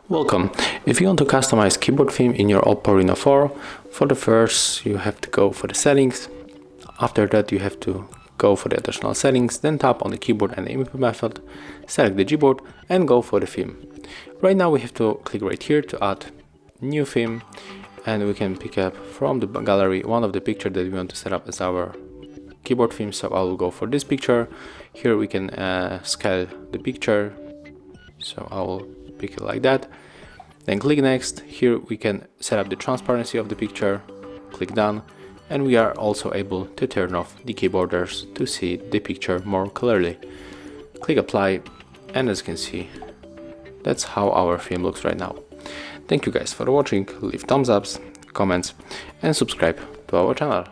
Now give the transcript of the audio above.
Welcome. If you want to customize keyboard theme in your Oppo Reno 4, for the first you have to go for the settings. After that you have to go for the additional settings, then tap on the keyboard and the input method, select the Gboard and go for the theme. Right now we have to click right here to add new theme, and we can pick up from the gallery one of the pictures that we want to set up as our keyboard theme. So I will go for this picture. Here we can scale the picture, so I will pick it like that. Then click next. Here we can set up the transparency of the picture, click done, and we are also able to turn off the key borders to see the picture more clearly. Click apply, and as you can see, that's how our theme looks right now. Thank you guys for watching. Leave thumbs ups, comments and subscribe to our channel.